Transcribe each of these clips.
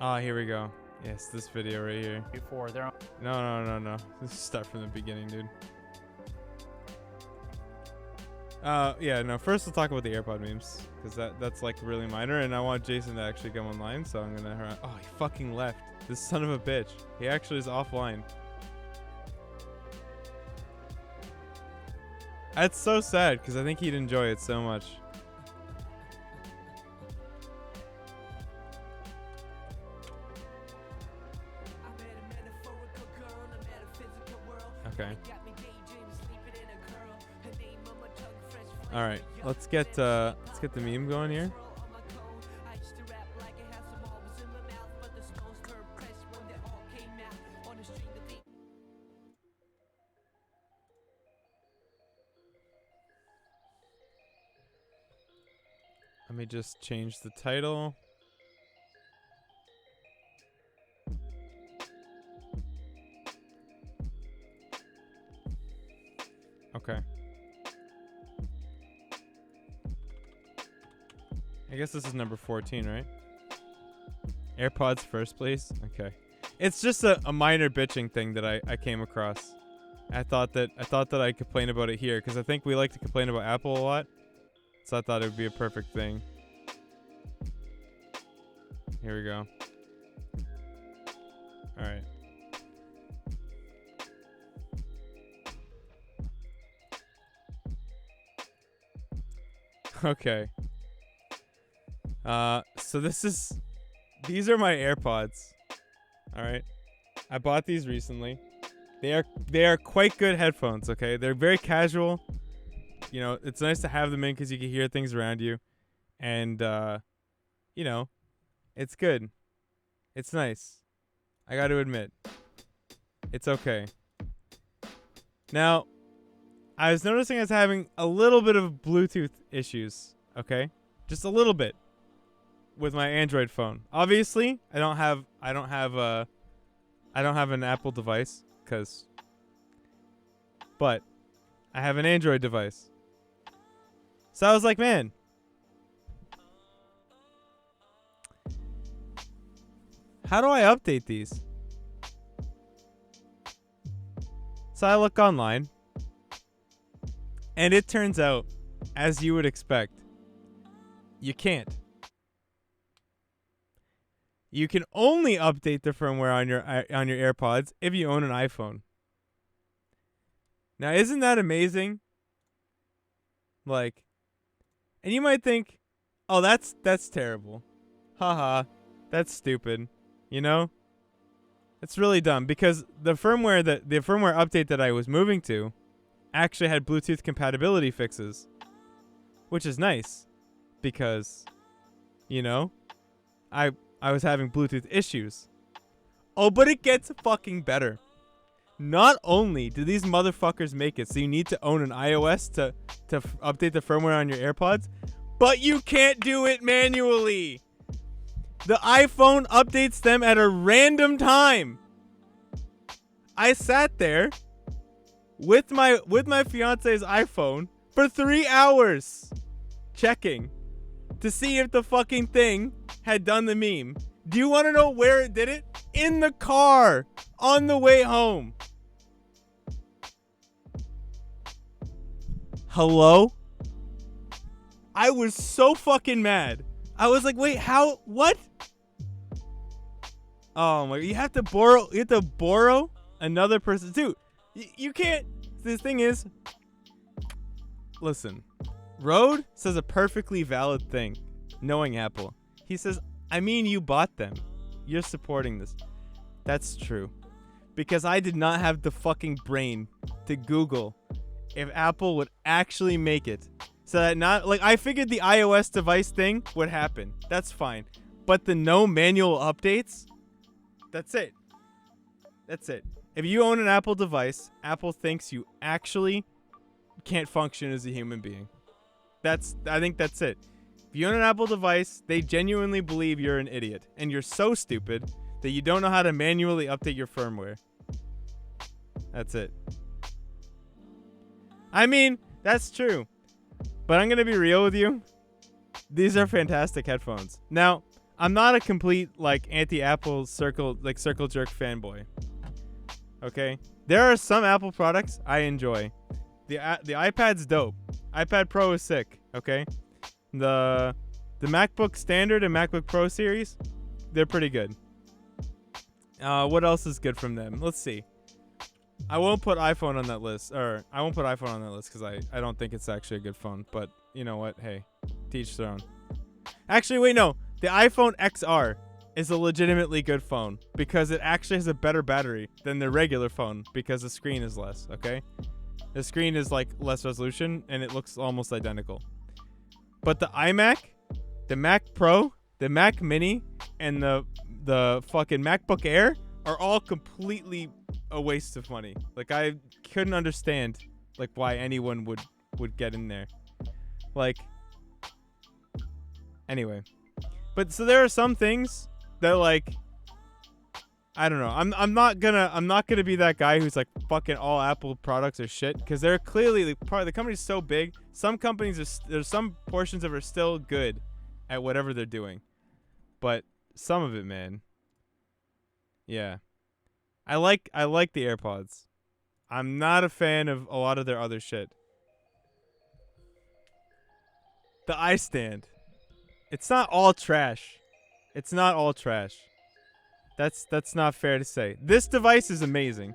Oh, here we go. Yes, this video right here. Before they're on. No. Let's start from the beginning, dude. Yeah, no. First, we'll talk about the AirPod memes because that's like really minor, and I want Jason to actually come online, so I'm gonna. Oh, he fucking left. This son of a bitch. He actually is offline. That's so sad because I think he'd enjoy it so much. Okay. All right, let's get the meme going here. Let me just change the title. Okay. I guess this is number 14, right? AirPods first, please. Okay. It's just a minor bitching thing that I came across. I thought that I'd complain about it here because I think we like to complain about Apple a lot. So I thought it would be a perfect thing. Here we go. All right. Okay. So these are my AirPods. All right. I bought these recently. They are quite good headphones, okay? They're very casual. You know, it's nice to have them in cuz you can hear things around you. And you know, it's good. It's nice. I got to admit. It's okay. Now, I was noticing I was having a little bit of Bluetooth issues, okay? Just a little bit with my Android phone. Obviously, I don't have an Apple device but I have an Android device. So I was like, man, how do I update these? So I look online. And it turns out, as you would expect, you can't. You can only update the firmware on your AirPods if you own an iPhone. Now, isn't that amazing? Like, and you might think, "Oh, that's terrible. Haha, that's stupid." You know? It's really dumb because the firmware update that I was moving to actually had Bluetooth compatibility fixes, which is nice because, you know, I was having Bluetooth issues. Oh, but it gets fucking better. Not only do these motherfuckers make it so you need to own an iOS to update the firmware on your AirPods, but you can't do it manually. The iPhone updates them at a random time. I sat there with my fiance's iPhone for 3 hours checking to see if the fucking thing had done the meme. Do you want to know where it did it? In the car on the way home. Hello? I was so fucking mad. I was like, wait, how? What? Oh my! You have to borrow another person. Dude, you can't. The thing is, listen. Rode says a perfectly valid thing, knowing Apple. He says, I mean, you bought them. You're supporting this. That's true. Because I did not have the fucking brain to Google if Apple would actually make it. So that not, like, I figured the iOS device thing would happen. That's fine. But the no manual updates, that's it. That's it. If you own an Apple device, Apple thinks you actually can't function as a human being. I think that's it. If you own an Apple device, they genuinely believe you're an idiot. And you're so stupid that you don't know how to manually update your firmware. That's it. I mean, that's true. But I'm going to be real with you. These are fantastic headphones. Now, I'm not a complete like anti-Apple circle jerk fanboy. Okay, there are some Apple products I enjoy. The iPad's dope. iPad Pro is sick. Okay, the MacBook Standard and MacBook Pro series, they're pretty good. What else is good from them? Let's see. I won't put iPhone on that list, because I don't think it's actually a good phone. But you know what? Hey, to each their own. Actually, wait, no. The iPhone XR is a legitimately good phone because it actually has a better battery than the regular phone because the screen is less, okay? The screen is like less resolution and it looks almost identical. But the iMac, the Mac Pro, the Mac Mini, and the fucking MacBook Air are all completely a waste of money. Like, I couldn't understand like why anyone would get in there. Like, anyway. But so there are some things that like, I don't know. I'm not gonna be that guy who's like fucking all Apple products are shit, because they're clearly the company's so big. Some companies there's some portions of it are still good at whatever they're doing, but some of it, man. Yeah, I like the AirPods. I'm not a fan of a lot of their other shit. The iStand. It's not all trash. It's not all trash. That's not fair to say. This device is amazing.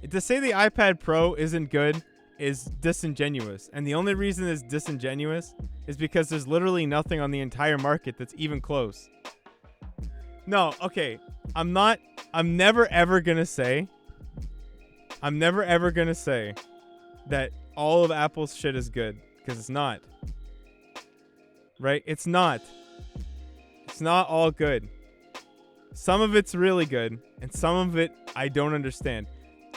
To say the iPad Pro isn't good is disingenuous. And the only reason it's disingenuous is because there's literally nothing on the entire market that's even close. No, okay. I'm never ever gonna say that all of Apple's shit is good, because it's not. Right? It's not. It's not all good. Some of it's really good, and some of it I don't understand.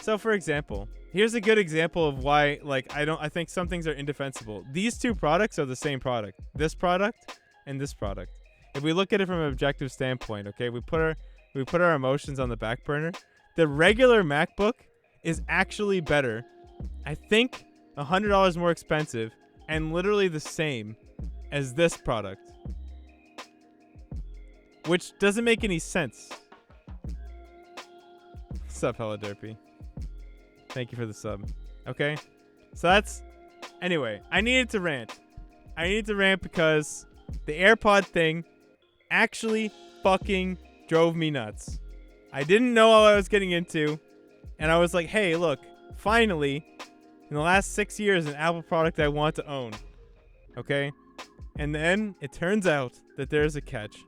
So, for example, here's a good example of why, like, I think some things are indefensible. These two products are the same product. This product and this product. If we look at it from an objective standpoint, okay, we put our emotions on the back burner. The regular MacBook is actually better. I think $100 more expensive and literally the same as this product, which doesn't make any sense. Sup, Hella Derpy. Thank you for the sub. Okay, so that's... Anyway, I needed to rant. Because the AirPod thing actually fucking drove me nuts. I didn't know what I was getting into, and I was like, hey, look, finally, in the last 6 years, an Apple product I want to own. Okay? And then it turns out that there's a catch.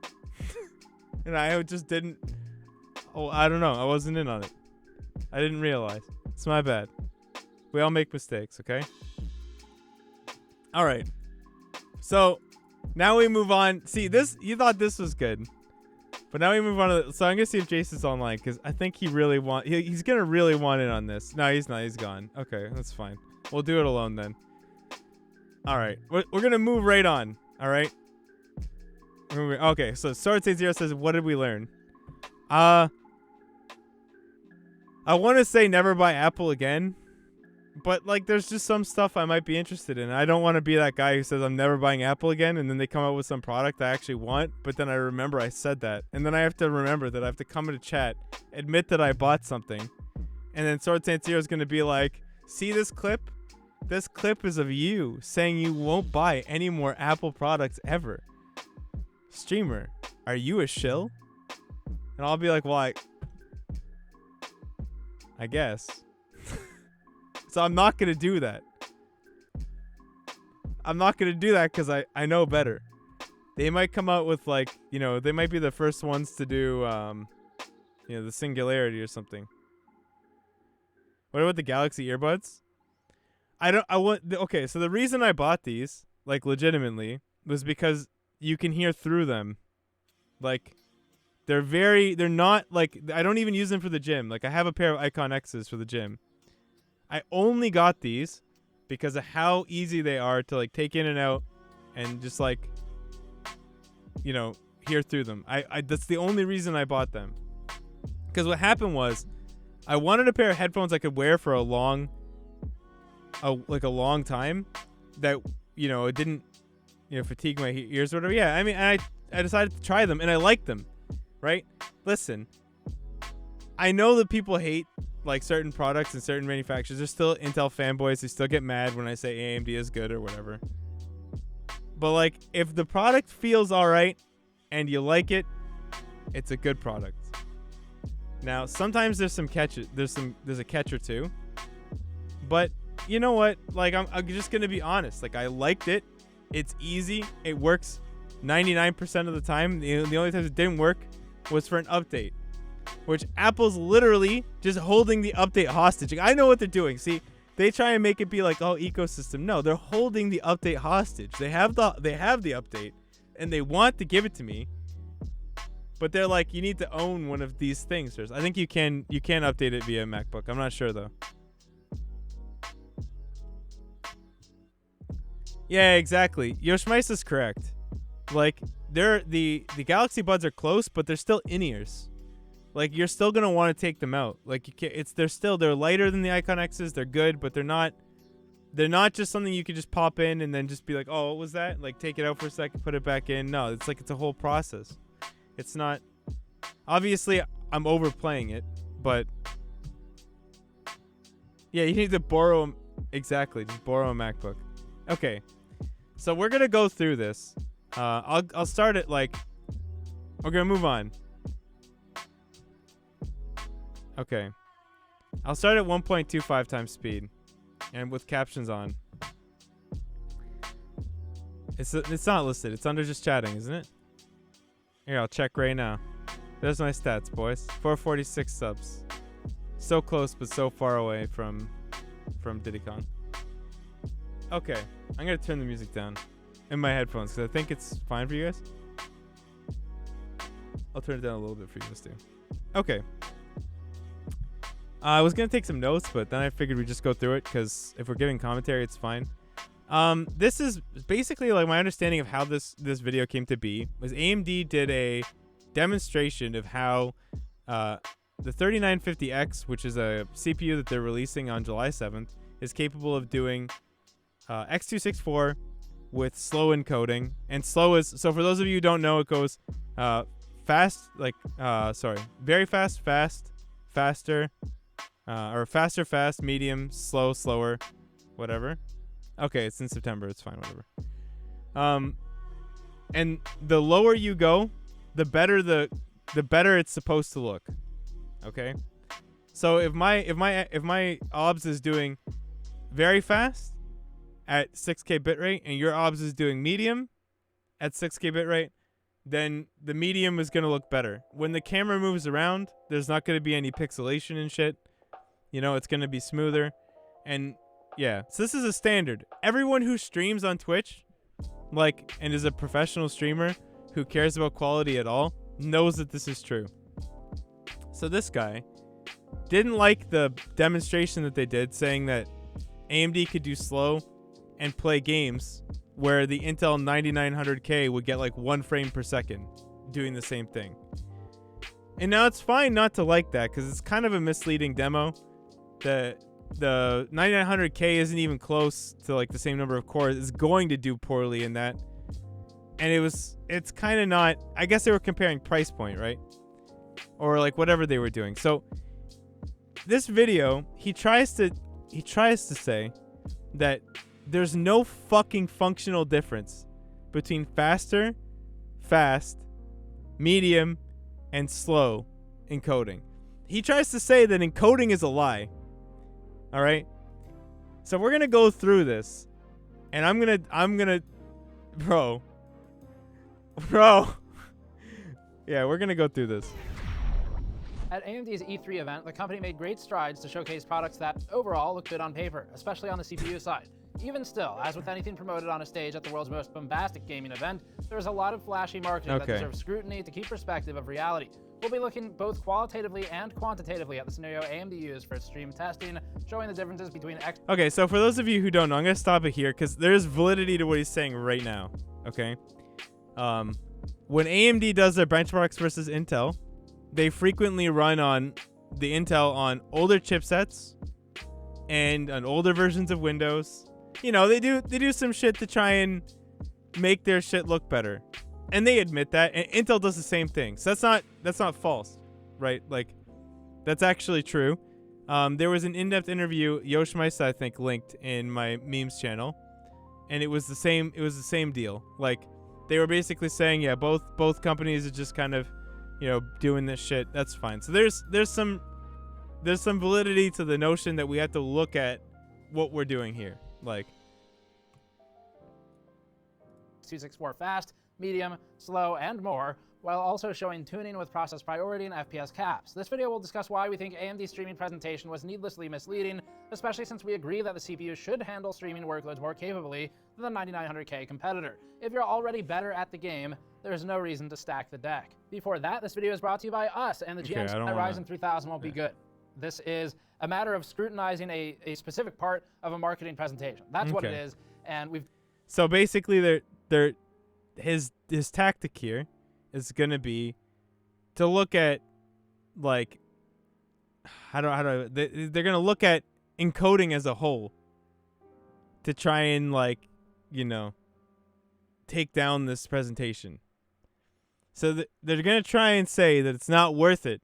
And I just didn't... Oh, I don't know. I wasn't in on it. I didn't realize. It's my bad. We all make mistakes, okay? All right. So, now we move on. See, this... You thought this was good. But now we move on to... So, I'm going to see if Jason's online, because I think he really want... He's going to really want in on this. No, he's not. He's gone. Okay, that's fine. We'll do it alone, then. All right. We're going to move right on. All right? Okay, so Sword Saint Zero says, what did we learn? I want to say never buy Apple again, but like there's just some stuff I might be interested in. I don't want to be that guy who says I'm never buying Apple again, and then they come out with some product I actually want, but then I remember I said that, and then I have to remember that I have to come into chat, admit that I bought something, and then Sword Saint Zero is going to be like, see this clip? This clip is of you saying you won't buy any more Apple products ever. Streamer, are you a shill? And I'll be like, well, I guess. So I'm not going to do that. I'm not going to do that because I know better. They might come out with like, they might be the first ones to do, the Singularity or something. What about the Galaxy earbuds? Okay, so the reason I bought these, like legitimately, was because you can hear through them. Like, they're not like, I don't even use them for the gym. Like, I have a pair of Icon X's for the gym. I only got these because of how easy they are to like take in and out and just like, hear through them. That's the only reason I bought them. Because what happened was, I wanted a pair of headphones I could wear for a long time that, it didn't, fatigue my ears or whatever. Yeah, I mean, decided to try them, and I like them, right? Listen, I know that people hate like certain products and certain manufacturers. There's still Intel fanboys who still get mad when I say AMD is good or whatever. But like, if the product feels all right and you like it, it's a good product. Now, sometimes there's some catches. There's a catch or two. But you know what? Like, I'm just gonna be honest. Like, I liked it. It's easy. It works 99% of the time. The only time it didn't work was for an update, which Apple's literally just holding the update hostage. Like, I know what they're doing. See, they try and make it be like, oh, ecosystem. No, they're holding the update hostage. They have the update, and they want to give it to me. But they're like, you need to own one of these things. I think you can update it via MacBook. I'm not sure though. Yeah, exactly. Yoshimice is correct. Like, the Galaxy Buds are close, but they're still in-ears. Like, you're still gonna want to take them out. Like, you can't. They're lighter than the Icon X's. They're good, but they're not just something you could just pop in and then just be like, oh, what was that? Like, take it out for a second, put it back in. No, it's like it's a whole process. It's not. Obviously, I'm overplaying it, but yeah, you need to borrow. Exactly, just borrow a MacBook. Okay, so we're gonna go through this. I'll start it like. We're gonna move on. Okay, I'll start at 1.25 times speed, and with captions on. It's not listed. It's under just chatting, isn't it? Here, I'll check right now. There's my stats, boys. 446 subs. So close, but so far away from Diddy Kong. Okay, I'm gonna turn the music down in my headphones because I think it's fine for you guys. I'll turn it down a little bit for you guys too. Okay. I was gonna take some notes, but then I figured we'd just go through it because if we're giving commentary, it's fine. This is basically like my understanding of how this video came to be was AMD did a demonstration of how the 3950X, which is a CPU that they're releasing on July 7th, is capable of doing x264 with slow encoding. And slow is, so for those of you who don't know, it goes fast, like very fast, faster, or faster, fast, medium, slow, slower, whatever. Okay, it's in September. It's fine, whatever. And the lower you go, the better it's supposed to look. Okay, so if my OBS is doing very fast at 6K bitrate and your OBS is doing medium at 6K bitrate, then the medium is gonna look better. When the camera moves around, there's not gonna be any pixelation and shit. You know, it's gonna be smoother, and yeah, so this is a standard. Everyone who streams on Twitch, like, and is a professional streamer who cares about quality at all, knows that this is true. So this guy didn't like the demonstration that they did, saying that AMD could do slow and play games where the Intel 9900K would get like 1 frame per second doing the same thing. And now it's fine not to like that because it's kind of a misleading demo. The 9900K isn't even close to like the same number of cores. It's going to do poorly in that. And it's kind of not, I guess they were comparing price point, right? Or like whatever they were doing. So this video, he tries to say that there's no fucking functional difference between faster, fast, medium, and slow encoding. He tries to say that encoding is a lie. All right, so we're gonna go through this, and I'm gonna, bro, yeah, we're gonna go through this. At AMD's E3 event, the company made great strides to showcase products that overall look good on paper, especially on the CPU side. Even still, as with anything promoted on a stage at the world's most bombastic gaming event, there's a lot of flashy marketing that deserves scrutiny to keep perspective of reality. We'll be looking both qualitatively and quantitatively at the scenario AMD used for its stream testing, showing the differences between Okay, so for those of you who don't know, I'm going to stop it here because there's validity to what he's saying right now, okay? When AMD does their benchmarks versus Intel, they frequently run on the Intel on older chipsets and on older versions of Windows. You know, they do some shit to try and make their shit look better. and they admit that, and Intel does the same thing. So that's not false, right? Like, that's actually true. There was an in-depth interview Yoshimasa, I think, linked in my memes channel, and it was the same. It was the same deal. Like, they were basically saying, yeah, both companies are just kind of, doing this shit. That's fine. So there's some validity to the notion that we have to look at what we're doing here. Like, 264 fast, medium, slow, and more, while also showing tuning with process priority and FPS caps. This video will discuss why we think AMD's streaming presentation was needlessly misleading, especially since we agree that the CPU should handle streaming workloads more capably than the 9900K competitor. If you're already better at the game, there's no reason to stack the deck. Before that, this video is brought to you by us, and the GMs at Ryzen 3000 won't be good. This is a matter of scrutinizing a specific part of a marketing presentation. That's what it is, and we've... So basically, his tactic here is gonna be to look at, like, they're gonna look at encoding as a whole to try and, like, take down this presentation. So they're gonna try and say that it's not worth it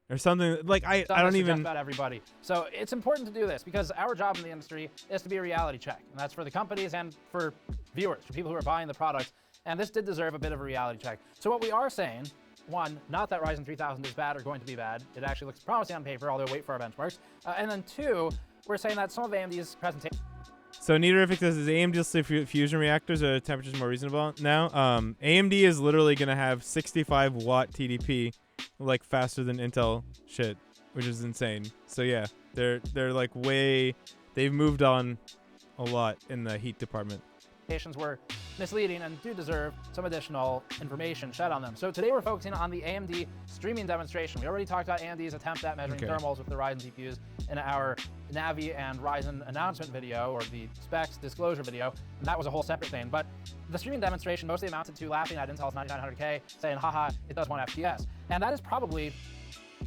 or something. Like, I don't even... about everybody. So it's important to do this because our job in the industry is to be a reality check, and that's for the companies and for viewers, for people who are buying the products. And this did deserve a bit of a reality check. So what we are saying, one, not that Ryzen 3000 is bad or going to be bad. It actually looks promising on paper, although wait for our benchmarks. And then two, we're saying that some of AMD's presentation... So Nidoerific says, is AMD fusion reactors or temperatures more reasonable now? AMD is literally going to have 65 watt TDP, like, faster than Intel shit, which is insane. So yeah, they're like they've moved on a lot in the heat department. Were misleading and do deserve some additional information shed on them. So today we're focusing on the AMD streaming demonstration. We already talked about AMD's attempt at measuring thermals with the Ryzen CPUs in our Navi and Ryzen announcement video, or the specs disclosure video, and that was a whole separate thing. But the streaming demonstration mostly amounted to laughing at Intel's 9900K, saying, haha, it does 1 FPS. And that is probably,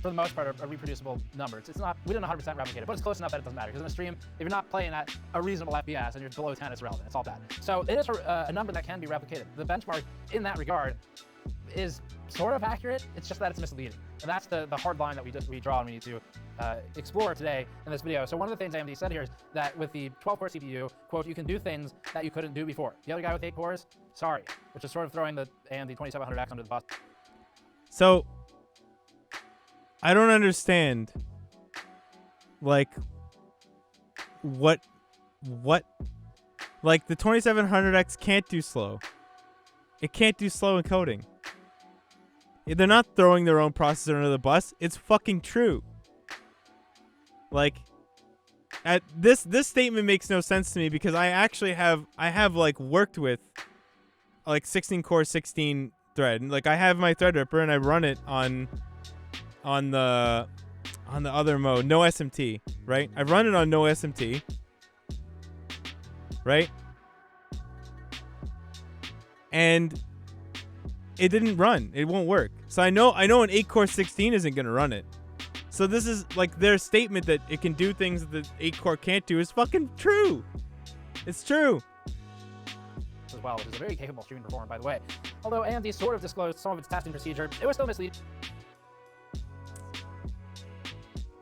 for the most part, a reproducible number. It's not, we didn't 100% replicate it, but it's close enough that it doesn't matter. Because in a stream, if you're not playing at a reasonable FPS and you're below 10, it's irrelevant. It's all bad. So it is a number that can be replicated. The benchmark in that regard is sort of accurate. It's just that it's misleading. And that's the hard line that we draw and we need to explore today in this video. So one of the things AMD said here is that with the 12-core CPU, quote, you can do things that you couldn't do before. The other guy with 8 cores, sorry, which is sort of throwing the AMD 2700X under the bus. So I don't understand, like, what, like, the 2700X can't do slow. It can't do slow encoding. They're not throwing their own processor under the bus. It's fucking true. Like, this statement makes no sense to me because I actually have like worked with, like, 16 core 16 thread. Like, I have my Threadripper and I run it on the other mode, no SMT, right? I've run it on no SMT, right? And it didn't run. It won't work. So I know an 8-core 16 isn't going to run it. So this is, like, their statement that it can do things that the 8-core can't do is fucking true. It's true. As well, which is a very capable streaming performer, by the way. Although AMD sort of disclosed some of its testing procedure, it was still misleading.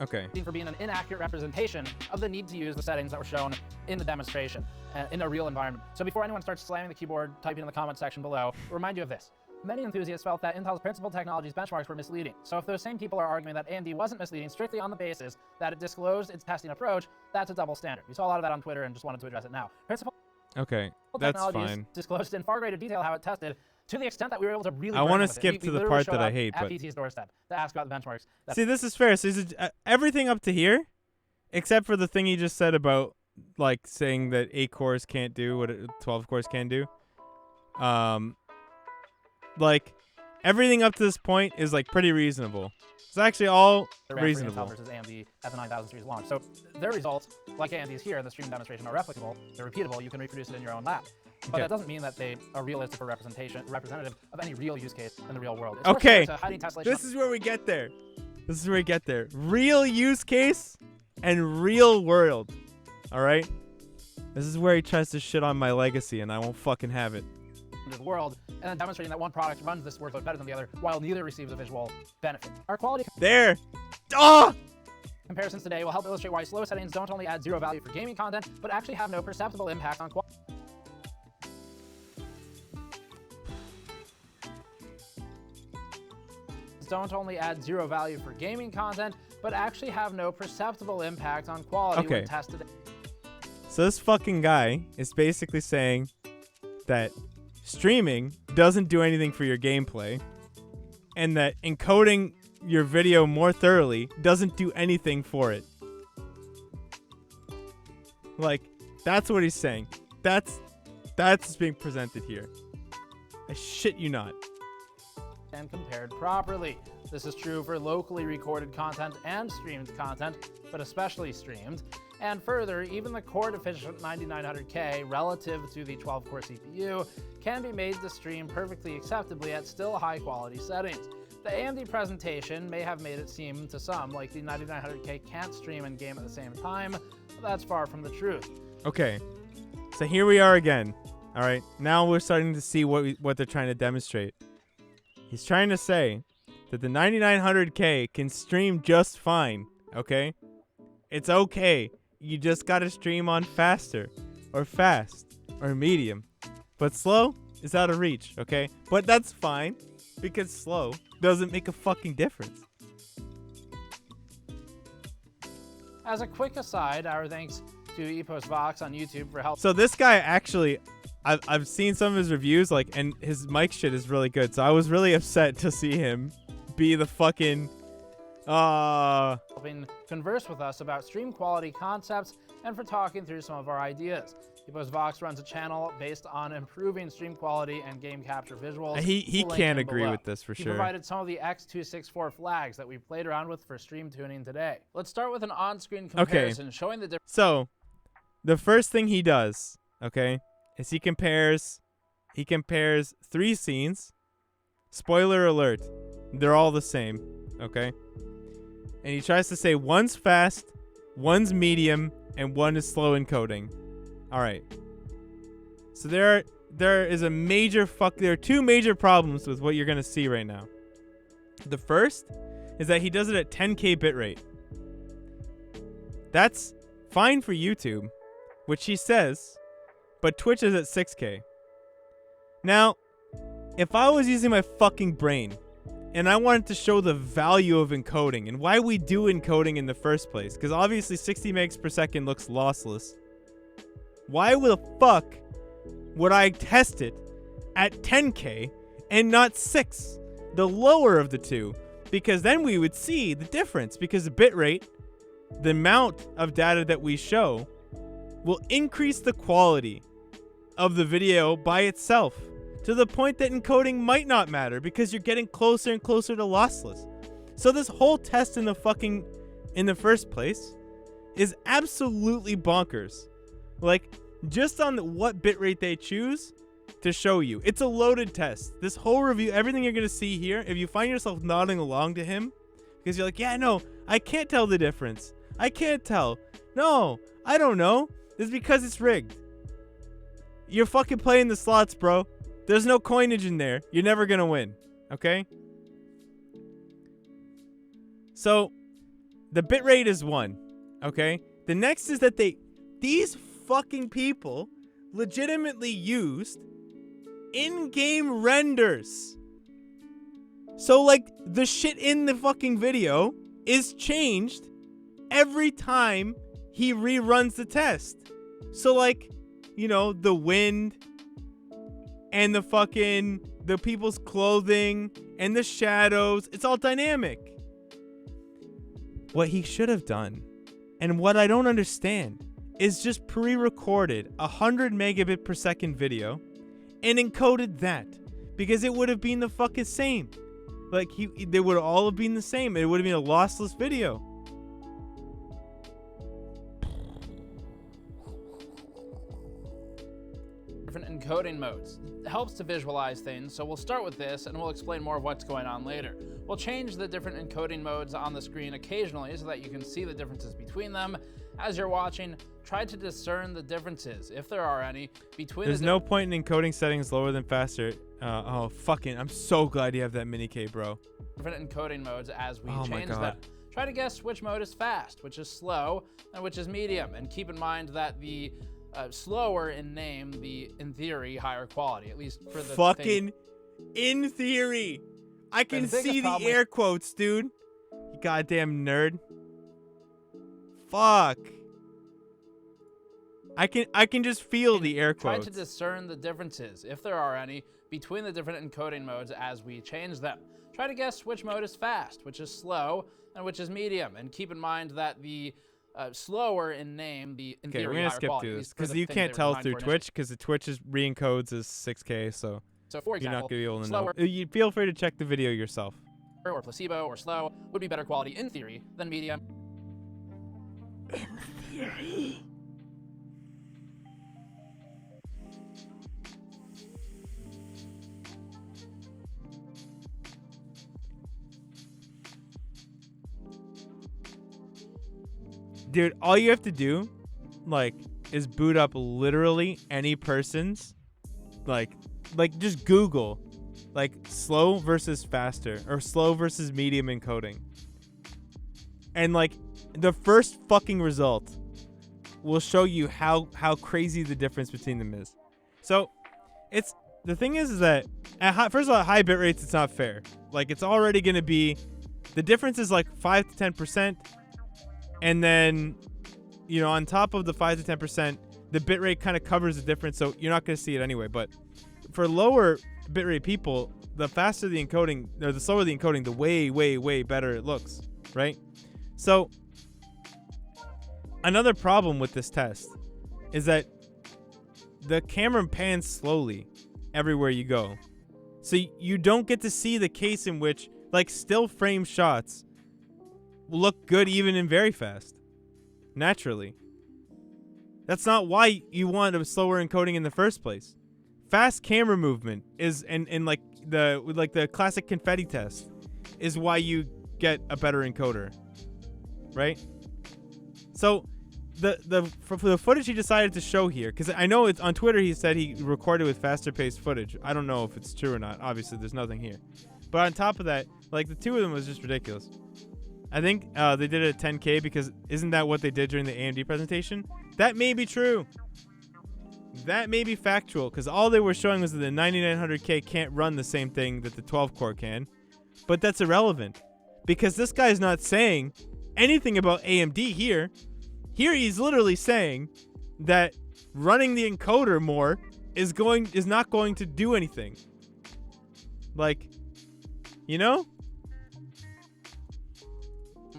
Okay. For being an inaccurate representation of the need to use the settings that were shown in the demonstration in a real environment. So before anyone starts slamming the keyboard, typing in the comment section below, I'll remind you of this. Many enthusiasts felt that Intel's principal technologies benchmarks were misleading. So if those same people are arguing that AMD wasn't misleading strictly on the basis that it disclosed its testing approach, that's a double standard. We saw a lot of that on Twitter and just wanted to address it now. Principal that's technologies fine. disclosed in far greater detail how it tested, to the extent that we were able to really... I want to skip to the part that I hate, at but... PT's doorstep to ask about the benchmarks. See, this is fair. So is it, everything up to here, except for the thing he just said about, like, saying that 8 cores can't do what 12 cores can do. Like, everything up to this point is, like, pretty reasonable. It's actually all reasonable. Intel versus AMD at the 9000 series launch. So their results, like AMD's here in the stream demonstration, are replicable. They're repeatable. You can reproduce it in your own lab. But that doesn't mean that they are realistic or representative of any real use case in the real world. It's okay, this is where we get there. This is where we get there. Real use case and real world. All right? This is where he tries to shit on my legacy, and I won't fucking have it. world, and then demonstrating that one product runs this workload better than the other, while neither receives a visual benefit. Our quality There. Ah! comparisons today will help illustrate why slow settings don't only add zero value for gaming content, but actually have no perceptible impact on quality. Don't only add zero value for gaming content, but actually have no perceptible impact on quality when tested. So this fucking guy is basically saying that streaming doesn't do anything for your gameplay, and that encoding your video more thoroughly doesn't do anything for it. Like, that's what he's saying. That's what's being presented here. I shit you not. And compared properly. This is true for locally recorded content and streamed content, but especially streamed. And further, even the core deficient 9900K relative to the 12-core CPU can be made to stream perfectly acceptably at still high-quality settings. The AMD presentation may have made it seem to some like the 9900K can't stream and game at the same time, but that's far from the truth. Okay, so here we are again. All right, now we're starting to see what they're trying to demonstrate. He's trying to say that the 9900K can stream just fine, okay? It's okay. You just gotta stream on faster, or fast, or medium. But slow is out of reach, okay? But that's fine, because slow doesn't make a fucking difference. As a quick aside, our thanks to EposVox on YouTube for help. So this guy actually, I've seen some of his reviews, like, and his mic shit is really good. So I was really upset to see him be the fucking helping converse with us about stream quality concepts and for talking through some of our ideas. EposVox runs a channel based on improving stream quality and game capture visuals. He can't agree with this for he sure. He provided some of the X264 flags that we played around with for stream tuning today. Let's start with an on-screen comparison showing the difference. So the first thing he does, okay, is he compares 3 scenes. Spoiler alert, they're all the same, okay? And he tries to say one's fast, one's medium, and one is slow encoding. All right. So there is a major there are 2 major problems with what you're going to see right now. The first is that he does it at 10K bitrate. That's fine for YouTube, which he says, but Twitch is at 6K. Now, if I was using my fucking brain and I wanted to show the value of encoding and why we do encoding in the first place, because obviously 60 megs per second looks lossless, why the fuck would I test it at 10K and not 6, the lower of the two? Because then we would see the difference, because the bitrate, the amount of data that we show, will increase the quality of the video by itself to the point that encoding might not matter because you're getting closer and closer to lossless. So this whole test in the first place is absolutely bonkers. Like, just on what bitrate they choose to show you. It's a loaded test. This whole review, everything you're going to see here, if you find yourself nodding along to him because you're like, yeah, no, I can't tell the difference. I can't tell. No, I don't know. It's because it's rigged. You're fucking playing the slots, bro. There's no coinage in there. You're never going to win. Okay? So, the bitrate is 1. Okay? The next is that these fucking people legitimately used in-game renders. So, like, the shit in the fucking video is changed every time he reruns the test. So, like, you know, the wind and the people's clothing and the shadows, it's all dynamic. What he should have done, and what I don't understand, is just pre-recorded 100 megabit per second video and encoded that, because it would have been the fucking same. Like, they would all have been the same. It would have been a lossless video. Different encoding modes. It helps to visualize things, so we'll start with this and we'll explain more of what's going on later. We'll change the different encoding modes on the screen occasionally so that you can see the differences between them as you're watching, Try to discern the differences, if there are any, between There's no point in encoding settings lower than faster. Oh, fucking, I'm so glad you have that mini K, bro. different encoding modes as we Oh my change God. them. Try to guess which mode is fast, which is slow, and which is medium. And keep in mind that the slower in name, the, in theory, higher quality, at least for the Fucking in theory. I can see the air quotes, dude. You goddamn nerd. Fuck. I can just feel the air quotes. Try to discern the differences, if there are any, between the different encoding modes as we change them. Try to guess which mode is fast, which is slow, and which is medium. And keep in mind that the slower in name, the in theory, we're gonna higher skip quality, through at this least for because the you things can't they were tell designed through for Twitch because the Twitch is re-encodes as 6K, so for you're not example, gonna be able to slower know. You feel free to check the video yourself. or placebo or slow would be better quality in theory than medium. In theory. Dude, all you have to do, like, is boot up literally any person's, like just Google, like, slow versus faster, or slow versus medium encoding. And, like, the first fucking result will show you how crazy the difference between them is. So, the thing is that, first of all, at high bit rates, it's not fair. Like, it's already going to be, the difference is like 5 to 10%. And then, you know, on top of the 5 to 10%, the bitrate kind of covers the difference, so you're not going to see it anyway. But for lower bitrate people, the faster the encoding, or the slower the encoding, the way better it looks, right? So, another problem with this test is that the camera pans slowly everywhere you go. So you don't get to see the case in which, like, still frame shots look good even in very fast, naturally. That's not why you want a slower encoding in the first place. Fast camera movement is, and like the classic confetti test, is why you get a better encoder, right? So for the footage he decided to show here, because I know it's on Twitter, he said he recorded with faster paced footage. I don't know if it's true or not. Obviously, there's nothing here. But on top of that, like, the two of them was just ridiculous. I think they did it at 10K because isn't that what they did during the AMD presentation? That may be true. That may be factual because all they were showing was that the 9900K can't run the same thing that the 12 core can. But that's irrelevant because this guy's not saying anything about AMD here. Here he's literally saying that running the encoder more is not going to do anything. Like, you know?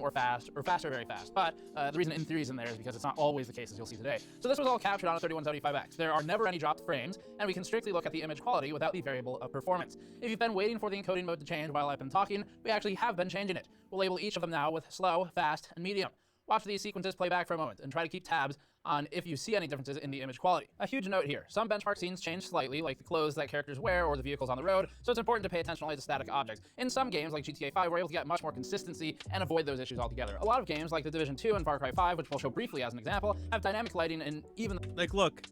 Or fast, or faster very fast. But the reason in theory is in there is because it's not always the case, as you'll see today. So this was all captured on a 3175X. There are never any dropped frames, and we can strictly look at the image quality without the variable of performance. If you've been waiting for the encoding mode to change while I've been talking, we actually have been changing it. We'll label each of them now with slow, fast, and medium. Watch these sequences play back for a moment and try to keep tabs on if you see any differences in the image quality. A huge note here, some benchmark scenes change slightly, like the clothes that characters wear or the vehicles on the road, so it's important to pay attention only to static objects. In some games, like GTA 5, we're able to get much more consistency and avoid those issues altogether. A lot of games, like The Division 2 and Far Cry 5, which we'll show briefly as an example, have dynamic lighting and even... Like, look.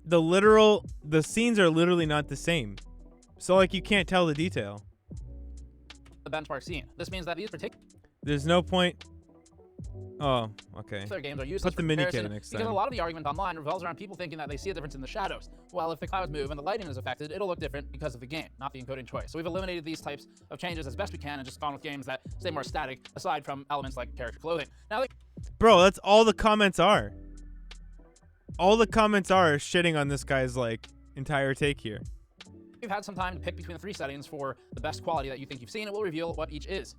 The scenes are literally not the same. So, like, you can't tell the detail. The benchmark scene. This means that these particular... There's no point... Oh, okay. Their games are useless Put the mini K next time. Because a lot of the argument online revolves around people thinking that they see a difference in the shadows. Well, if the clouds move and the lighting is affected, it'll look different because of the game, not the encoding choice. So we've eliminated these types of changes as best we can and just gone with games that stay more static, aside from elements like character clothing. Now, bro, that's all the comments are. All the comments are shitting on this guy's, like, entire take here. we've had some time to pick between the three settings for the best quality that you think you've seen, and we'll reveal what each is.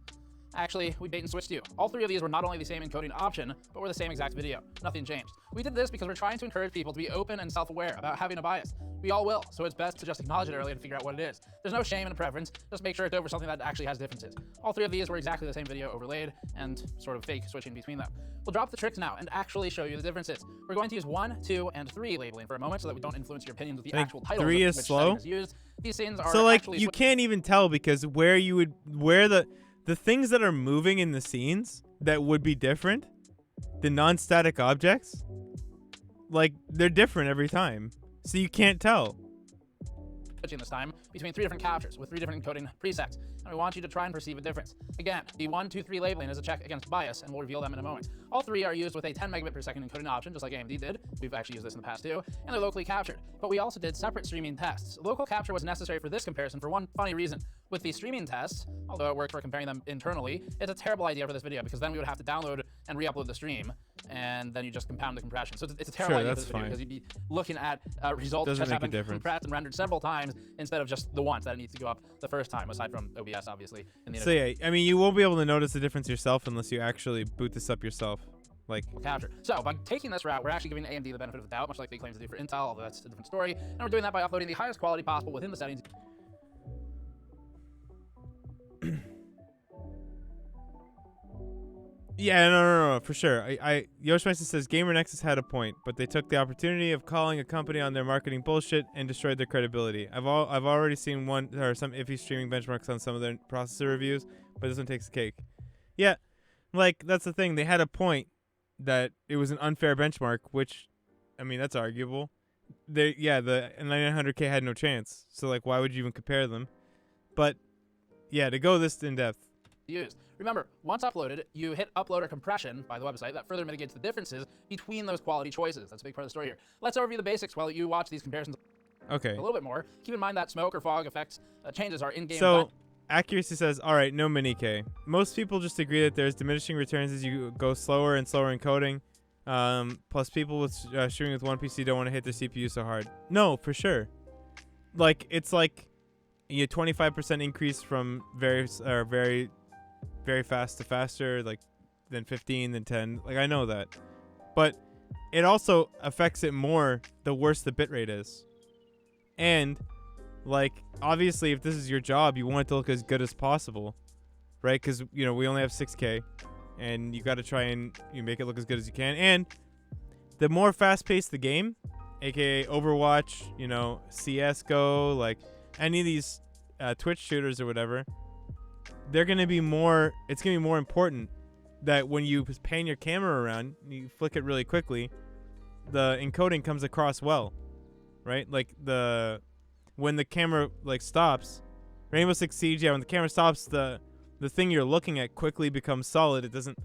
Actually, we bait and switched you. All three of these were not only the same encoding option, but were the same exact video. Nothing changed. We did this because we're trying to encourage people to be open and self-aware about having a bias. We all will, so it's best to just acknowledge it early and figure out what it is. There's no shame in a preference, just make sure it's over something that actually has differences. All three of these were exactly the same video overlaid and sort of fake switching between them. We'll drop the tricks now and actually show you the differences. We're going to use 1, 2, and 3 labeling for a moment so that we don't influence your opinions with the actual titles 3 is which slow? is used. These scenes are so like actually you can't even tell because where the things that are moving in the scenes that would be different the non-static objects, like, they're different every time. So you can't tell. Switching this time between 3 different captures with 3 different encoding presets, and we want you to try and perceive a difference. Again, the 1, 2, 3 labeling is a check against bias, and we'll reveal them in a moment. All 3 are used with a 10 megabit per second encoding option, just like AMD did. We've actually used this in the past too, and they're locally captured. But we also did separate streaming tests. Local capture was necessary for this comparison for one funny reason. With the streaming tests, although it worked for comparing them internally, it's a terrible idea for this video because then we would have to download and re-upload the stream, and then you just compound the compression. So it's a terrible idea for this video because you'd be looking at results Doesn't just make a having difference. compressed and rendered several times instead of just the once that it needs to go up the first time, aside from OBS, obviously. In the So yeah, I mean, you won't be able to notice the difference yourself unless you actually boot this up yourself. Like, capture. So by taking this route, we're actually giving AMD the benefit of the doubt, much like they claim to do for Intel, although that's a different story. And we're doing that by uploading the highest quality possible within the settings. yeah, no, for sure. Yoshimasa says GamerNexus had a point, but they took the opportunity of calling a company on their marketing bullshit and destroyed their credibility. I've already seen some iffy streaming benchmarks on some of their processor reviews, but this one takes the cake. Yeah, like, that's the thing. They had a point that it was an unfair benchmark, which, I mean, that's arguable. The 9900K had no chance, so, like, why would you even compare them? But yeah, to go this in depth. Used. Remember, once uploaded, you hit upload or compression by the website. That further mitigates the differences between those quality choices. That's a big part of the story here. Let's overview the basics while you watch these comparisons Okay. a little bit more. Keep in mind that smoke or fog effects changes are in-game. So, accuracy says, all right, no mini K. Most people just agree that there's diminishing returns as you go slower and slower encoding. Plus, people with streaming with one PC don't want to hit their CPU so hard. No, for sure. Like, it's like a 25% increase from very fast to faster, like, then 15, then 10. Like, I know that. But it also affects it more the worse the bitrate is. And, like, obviously, if this is your job, you want it to look as good as possible, right? Because, we only have 6K, and you got to try and make it look as good as you can. And the more fast-paced the game, aka Overwatch, CS:GO, like any of these Twitch shooters or whatever, they're gonna be more. It's gonna be more important that when you pan your camera around, you flick it really quickly, the encoding comes across well, right? Like when the camera stops, Rainbow Six Siege, when the camera stops, the thing you're looking at quickly becomes solid. It doesn't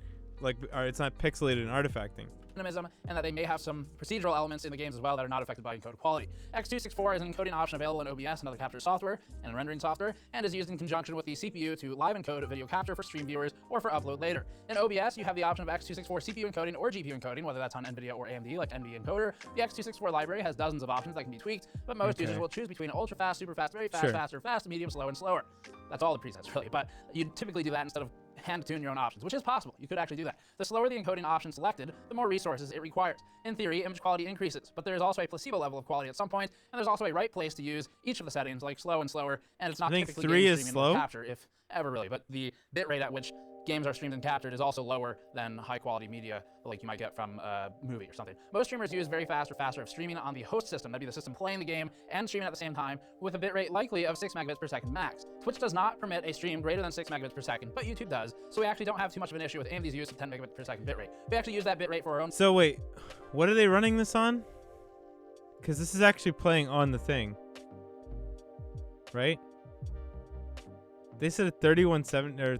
it's not pixelated and artifacting. Dynamism, and that they may have some procedural elements in the games as well that are not affected by encode quality. X264 is an encoding option available in OBS and other capture software and in rendering software, and is used in conjunction with the CPU to live encode video capture for stream viewers or for upload later. In OBS, you have the option of X264 CPU encoding or GPU encoding, whether that's on NVIDIA or AMD, like NVIDIA Encoder. The X264 library has dozens of options that can be tweaked, but most users will choose between ultra fast, super fast, very fast, Sure. faster, fast, medium, slow, and slower. That's all the presets, really, but you typically do that instead of hand-tune your own options, which is possible. You could actually do that. The slower the encoding option selected, the more resources it requires. In theory, image quality increases, but there is also a placebo level of quality at some point, and there's also a right place to use each of the settings, like slow and slower, and it's not I think typically 3 game is streaming slow? or capture, if ever really, but the bitrate at which games are streamed and captured is also lower than high-quality media like you might get from a movie or something. Most streamers use very fast or faster of streaming on the host system, that'd be the system playing the game and streaming at the same time, with a bitrate likely of 6 megabits per second max. Twitch does not permit a stream greater than 6 megabits per second, but YouTube does, so we actually don't have too much of an issue with AMD's use of 10 megabits per second bitrate. We actually use that bitrate for our own. So wait, what are they running this on? Because this is actually playing on the thing, right? They said 3170 or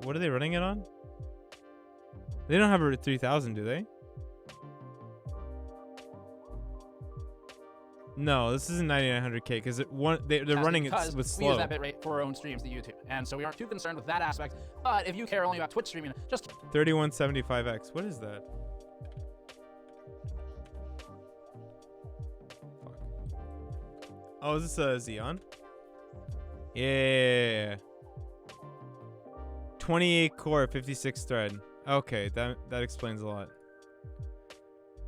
what are they running it on? They don't have a 3000, do they? No, this isn't 9900K because they're running it with slow. We use that bitrate for our own streams to YouTube, and so we aren't too concerned with that aspect. But if you care only about Twitch streaming, just 3175X. What is that? Fuck. Oh, is this a Xeon? Yeah. 28 core, 56 thread. Okay, that explains a lot.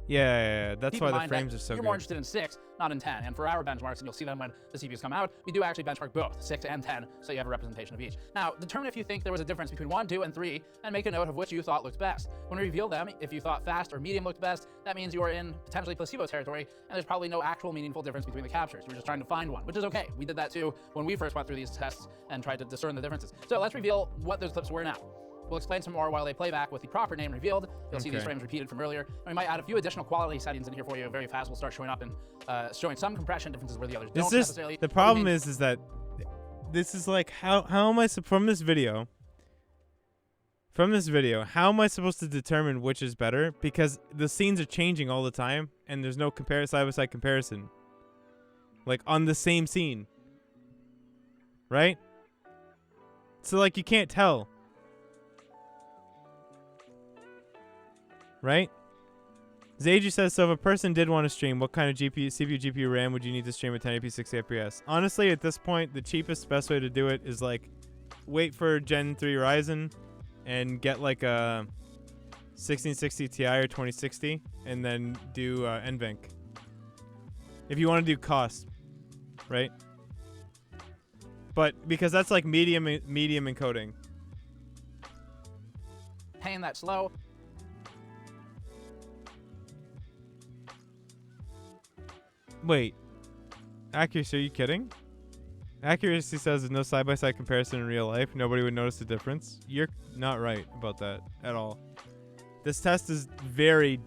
Yeah, that's keep why in the mind frames that are so you're good. more interested in 6, not in 10. And for our benchmarks, and you'll see them when the CPUs come out, we do actually benchmark both 6 and 10, so you have a representation of each. Now, determine if you think there was a difference between 1, 2, and 3, and make a note of which you thought looked best. When we reveal them, if you thought fast or medium looked best, that means you are in potentially placebo territory, and there's probably no actual meaningful difference between the captures. We're just trying to find one, which is okay. We did that too when we first went through these tests and tried to discern the differences. So let's reveal what those clips were now. We'll explain some more while they play back with the proper name revealed. You'll see these frames repeated from earlier. And we might add a few additional quality settings in here for you very fast. We'll start showing up and showing some compression differences where the others don't necessarily. The problem is that this is like, how am I, from this video, how am I supposed to determine which is better? Because the scenes are changing all the time, and there's no side-by-side comparison. Like, on the same scene. Right? So, like, you can't tell. Right? Zaji says, so if a person did want to stream, what kind of CPU, GPU, RAM would you need to stream at 1080p 60 FPS? Honestly, at this point, the cheapest, best way to do it is, like, wait for Gen 3 Ryzen and get, like, a 1660 Ti or 2060, and then do NVENC. If you want to do cost, right? But because that's like medium encoding. Paying that slow. Wait. Accuracy, are you kidding? Accuracy says there's no side-by-side comparison in real life. Nobody would notice the difference. You're not right about that at all. This test is very,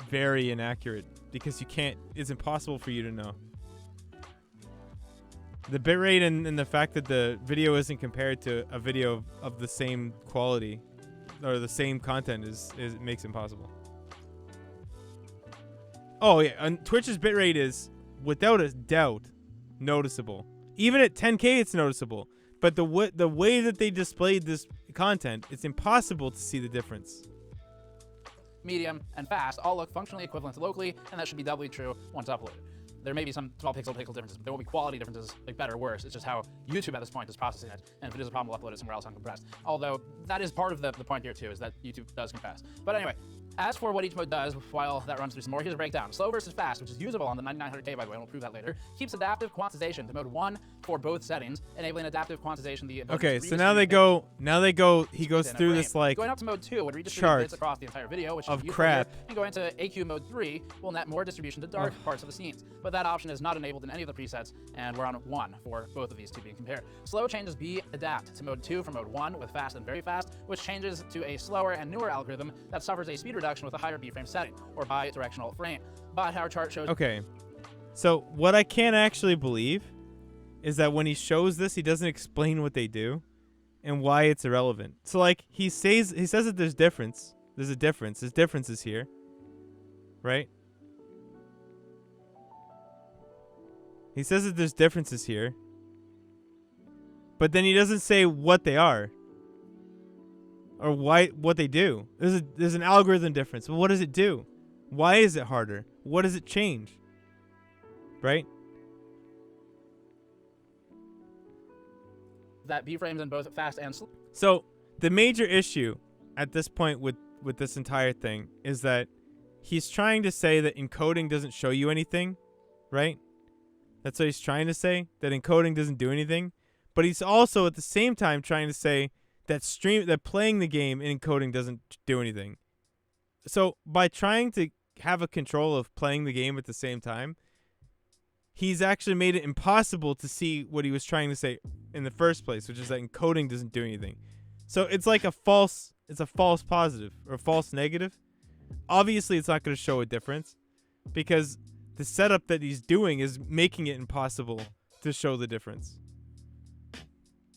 very inaccurate because you can't, it's impossible for you to know. The bitrate and the fact that the video isn't compared to a video of the same quality or the same content is makes it impossible. Oh yeah, and Twitch's bitrate is without a doubt noticeable. Even at 10K, it's noticeable. But the way that they displayed this content, it's impossible to see the difference. Medium, and fast all look functionally equivalent locally, and that should be doubly true once uploaded. There may be some small pixel differences, but there won't be quality differences, like better or worse. It's just how YouTube at this point is processing it, and if it is a problem, we'll upload it somewhere else uncompressed. Although that is part of the point here too, is that YouTube does compress. But anyway, as for what each mode does, while that runs through some more, here's a breakdown. Slow versus fast, which is usable on the 9900K, by the way, and we'll prove that later, keeps adaptive quantization to mode 1 for both settings, enabling adaptive quantization the okay, so now they go, he goes through this, like, going up to mode 2 would redistribute bits across the entire video, which of crap, and going to AQ mode 3 will net more distribution to dark parts of the scenes. But that option is not enabled in any of the presets, and we're on 1 for both of these two being compared. Slow changes B adapt to mode 2 from mode 1 with fast and very fast, which changes to a slower and newer algorithm that suffers a speed reduction with a higher B-frame setting, or bi-directional frame. But our chart shows... Okay, so what I can't actually believe is that when he shows this, he doesn't explain what they do and why it's irrelevant. So, like, he says that there's difference. There's a difference. There's differences here, right? He says that there's differences here, but then he doesn't say what they are or what they do. There's an algorithm difference. Well, what does it do? Why is it harder? What does it change? Right? That B-frames in both fast and slow. So the major issue at this point with this entire thing is that he's trying to say that encoding doesn't show you anything, right? That's what he's trying to say, that encoding doesn't do anything. But he's also at the same time trying to say that playing the game in encoding doesn't do anything. So by trying to have a control of playing the game at the same time, he's actually made it impossible to see what he was trying to say in the first place, which is that encoding doesn't do anything. So it's like a false positive or a false negative. Obviously, it's not going to show a difference because the setup that he's doing is making it impossible to show the difference.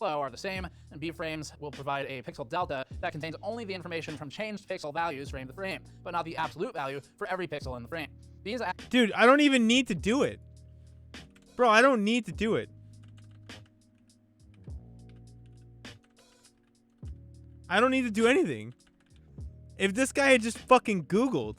Are the same, and B-frames will provide a pixel delta that contains only the information from changed pixel values frame to frame, but not the absolute value for every pixel in the frame. Dude, I don't even need to do it. Bro, I don't need to do it. I don't need to do anything. If this guy had just fucking Googled.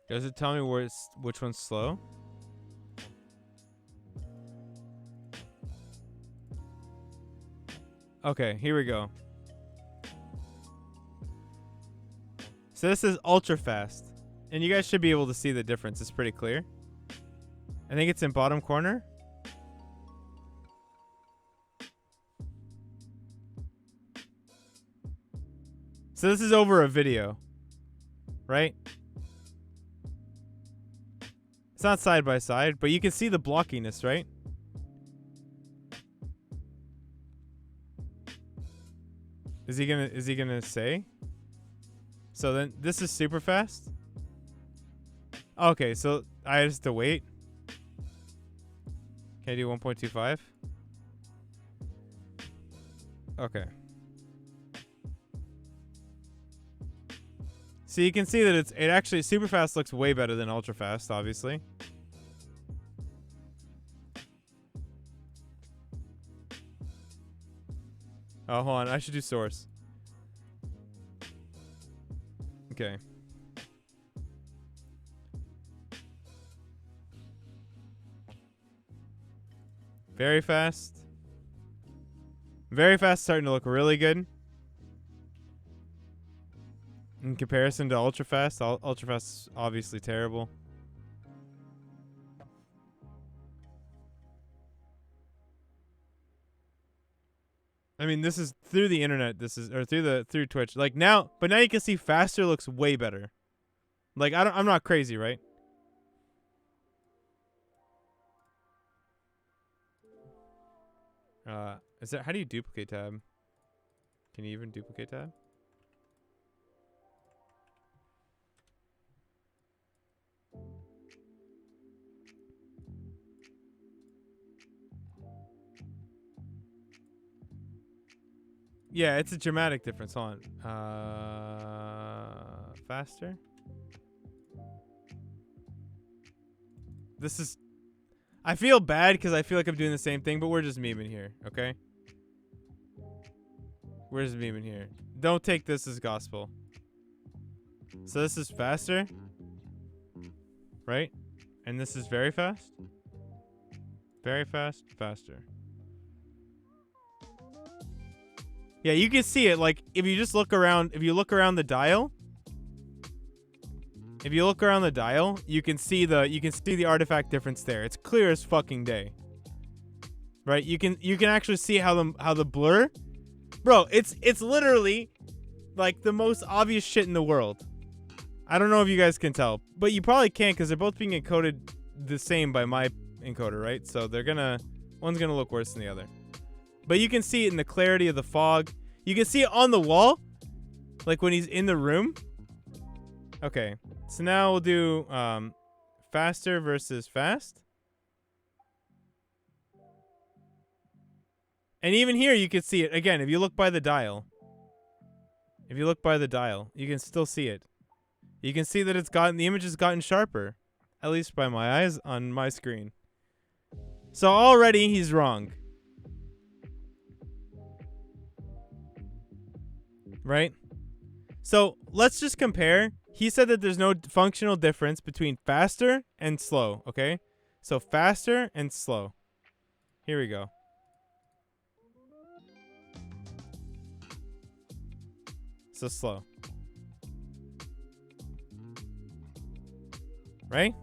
Does it tell me which one's slow? Okay, here we go. So this is ultra fast. And you guys should be able to see the difference. It's pretty clear. I think it's in bottom corner. So this is over a video, right? It's not side by side, but you can see the blockiness, right? Is he gonna say? So then this is super fast? Okay, so I just have to wait. Can I do 1.25? Okay. So you can see that it actually super fast looks way better than ultra fast, obviously. Oh, hold on. I should do source. Okay. Very fast. Very fast, starting to look really good. In comparison to ultra fast, ultra fast is obviously terrible. I mean, this is through the internet. This is or through Twitch. Like now, but now you can see faster looks way better. Like I'm not crazy, right? Is that how do you duplicate tab? Can you even duplicate tab? Yeah, it's a dramatic difference. Hold on. Faster. This is. I feel bad because I feel like I'm doing the same thing, but we're just memeing here, okay? We're just memeing here. Don't take this as gospel. So this is faster, right? And this is very fast. Very fast, faster. Yeah, you can see it. Like if you just look around, if you look around the dial, you can see the artifact difference there. It's clear as fucking day. Right? You can actually see how the blur, bro. It's literally like the most obvious shit in the world. I don't know if you guys can tell, but you probably can't because they're both being encoded the same by my encoder, right? So one's gonna look worse than the other. But you can see it in the clarity of the fog. You can see it on the wall, like when he's in the room. Okay, so now we'll do faster versus fast. And even here you can see it. Again, if you look by the dial. You can still see it. You can see that the image has gotten sharper. At least by my eyes on my screen. So already he's wrong. Right? So let's just compare. He said that there's no functional difference between faster and slow, okay? So faster and slow. Here we go. So slow. Right?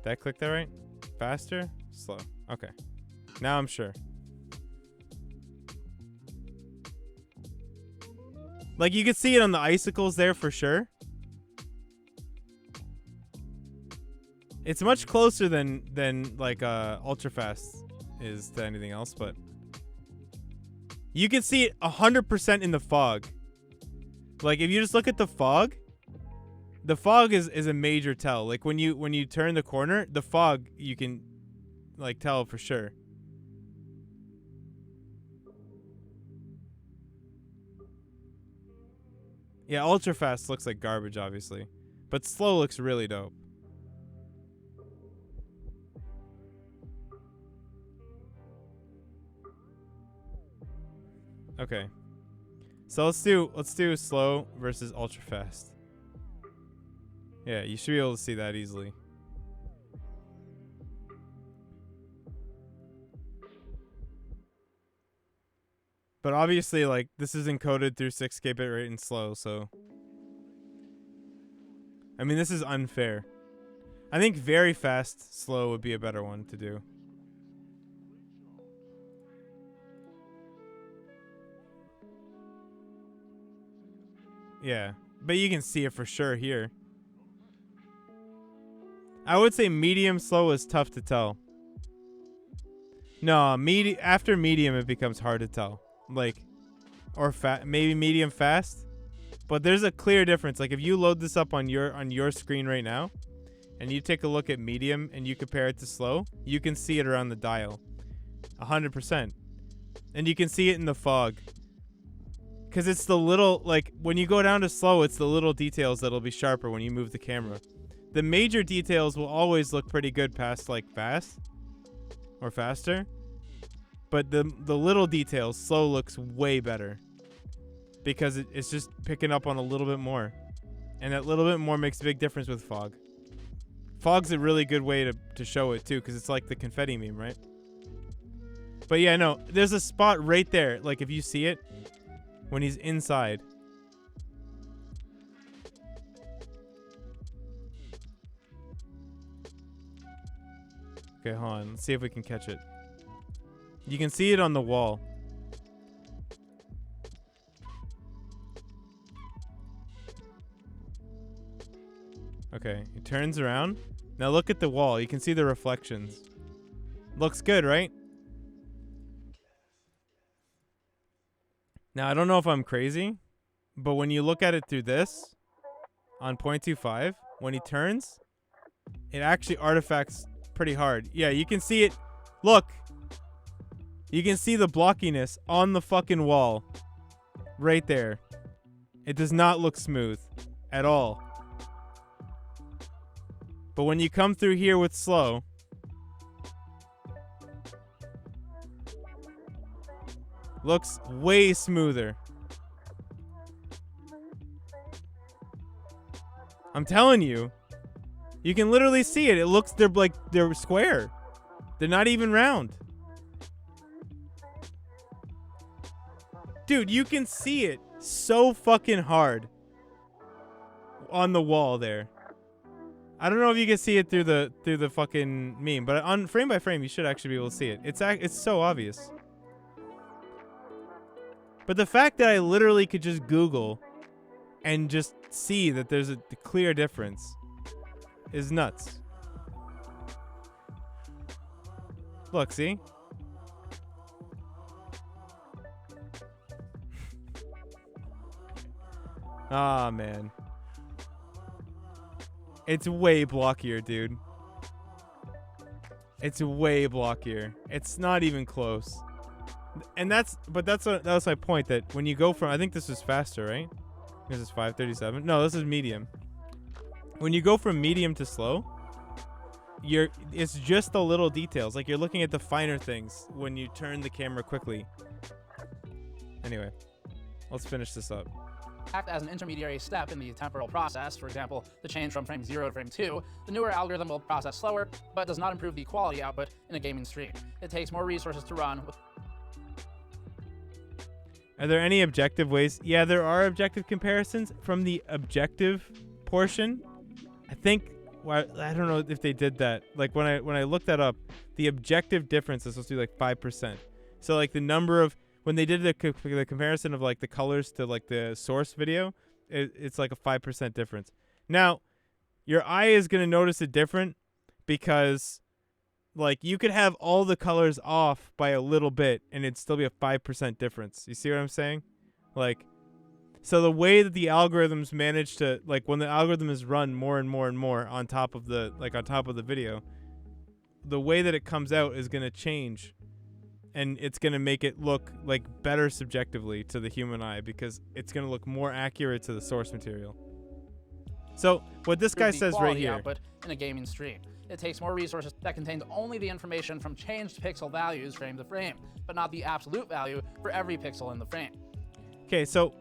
Did I click that right? Faster, slow. Okay. Now I'm sure. Like you can see it on the icicles there for sure. It's much closer than like ultra fast is to anything else, but you can see it 100% in the fog. Like if you just look at the fog is a major tell. Like when you turn the corner, the fog you can like tell for sure. Yeah, ultra fast looks like garbage, obviously. But slow looks really dope. Okay. So let's do slow versus ultra fast. Yeah, you should be able to see that easily. But obviously, like, this is encoded through 6K bit rate and slow, so... I mean, this is unfair. I think very fast, slow would be a better one to do. Yeah, but you can see it for sure here. I would say medium slow is tough to tell. No, after medium it becomes hard to tell. Like, or maybe medium fast. But there's a clear difference. Like if you load this up on your screen right now, and you take a look at medium and you compare it to slow, you can see it around the dial, 100%, and you can see it in the fog. Because it's the little, like when you go down to slow, it's the little details that'll be sharper when you move the camera. The major details will always look pretty good past like fast or faster, but the little details, slow looks way better. Because it's just picking up on a little bit more. And that little bit more makes a big difference with fog. Fog's a really good way to show it, too, because it's like the confetti meme, right? But yeah, no, there's a spot right there. Like, if you see it, when he's inside. Okay, hold on. Let's see if we can catch it. You can see it on the wall. Okay, he turns around. Now look at the wall. You can see the reflections. Looks good, right? Now, I don't know if I'm crazy, but when you look at it through this, on 0.25, when he turns, it actually artifacts pretty hard. Yeah, you can see it. Look. You can see the blockiness on the fucking wall. Right there. It does not look smooth at all. But when you come through here with slow, looks way smoother. I'm telling you, you can literally see it. It looks they're square. They're not even round. Dude, you can see it so fucking hard on the wall there. I don't know if you can see it through the fucking meme, but on frame by frame, you should actually be able to see it. It's so obvious. But the fact that I literally could just Google and just see that there's a clear difference is nuts. Look, see? Ah, man. It's way blockier, dude. It's way blockier. It's not even close. And that's my point, that when you go from, I think this is faster, right? This is 537. No, this is medium. When you go from medium to slow, it's just the little details. Like you're looking at the finer things when you turn the camera quickly. Anyway, let's finish this up. Act as an intermediary step in the temporal process. For example, the change from frame 0 to frame 2, the newer algorithm will process slower, but does not improve the quality output in a gaming stream. It takes more resources to run. Are there any objective ways? Yeah, there are objective comparisons from the objective portion. I think, well, I don't know if they did that. Like when I looked that up, the objective difference is supposed to be like 5%. So like the number of, when they did the comparison of like the colors to like the source video, it's like a 5% difference. Now, your eye is going to notice it different because like you could have all the colors off by a little bit and it'd still be a 5% difference. You see what I'm saying? Like, so the way that the algorithms manage to, like when the algorithm is run more and more and more on top of the video, the way that it comes out is going to change. And it's going to make it look like better subjectively to the human eye because it's going to look more accurate to the source material. So what this guy says right here. Output in a gaming stream. It takes more resources that contains only the information from changed pixel values frame to frame, but not the absolute value for every pixel in the frame. Okay, so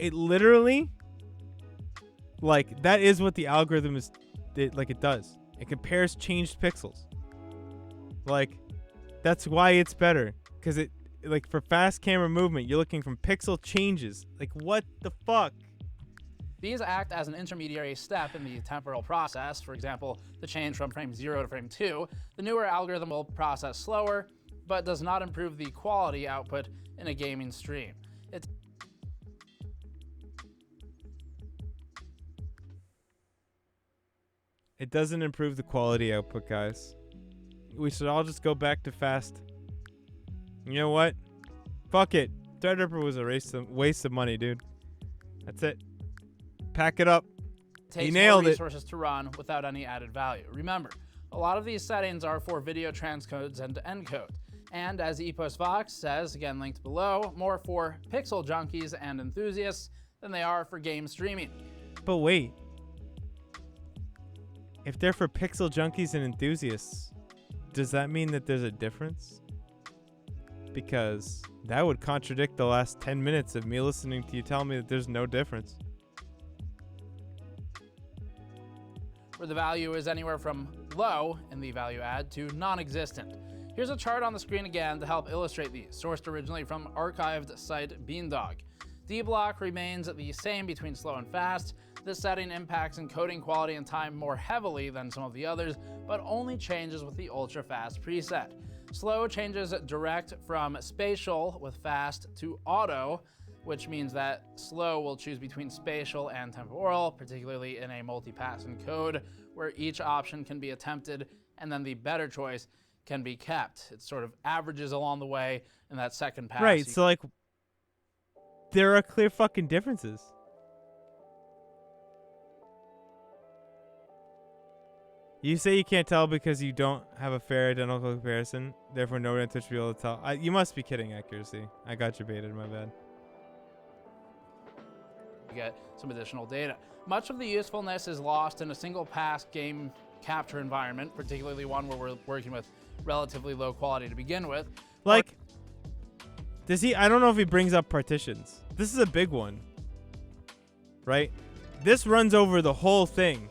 it literally, like, that is what the algorithm is, it does. It compares changed pixels. Like, that's why it's better. Because it, like, for fast camera movement, you're looking from pixel changes. Like, what the fuck? These act as an intermediary step in the temporal process. For example, the change from frame 0 to frame 2. The newer algorithm will process slower, but does not improve the quality output in a gaming stream. It doesn't improve the quality output, guys. We should all just go back to fast. You know what? Fuck it. Threadripper was a waste of money, dude. That's it. Pack it up. Takes He nailed more it. resources to run without any added value. Remember, a lot of these settings are for video transcodes and encodes. And as EposVox says, again linked below, more for pixel junkies and enthusiasts than they are for game streaming. But wait. If they're for pixel junkies and enthusiasts, does that mean that there's a difference? Because that would contradict the last 10 minutes of me listening to you tell me that there's no difference. Where the value is anywhere from low in the value add to non-existent. Here's a chart on the screen again to help illustrate these, sourced originally from archived site Beandog. D-block remains the same between slow and fast. This setting impacts encoding quality and time more heavily than some of the others, but only changes with the ultra-fast preset. Slow changes direct from spatial with fast to auto, which means that slow will choose between spatial and temporal, particularly in a multi-pass encode, where each option can be attempted and then the better choice can be kept. It sort of averages along the way in that second pass. Right, so like, there are clear fucking differences. You say you can't tell because you don't have a fair identical comparison, therefore no one on Twitch will be able to tell. You must be kidding, Accuracy. I got you baited, my bad. Get some additional data. Much of the usefulness is lost in a single pass game capture environment, particularly one where we're working with relatively low quality to begin with. Like, does he? I don't know if he brings up partitions. This is a big one, right? This runs over the whole thing.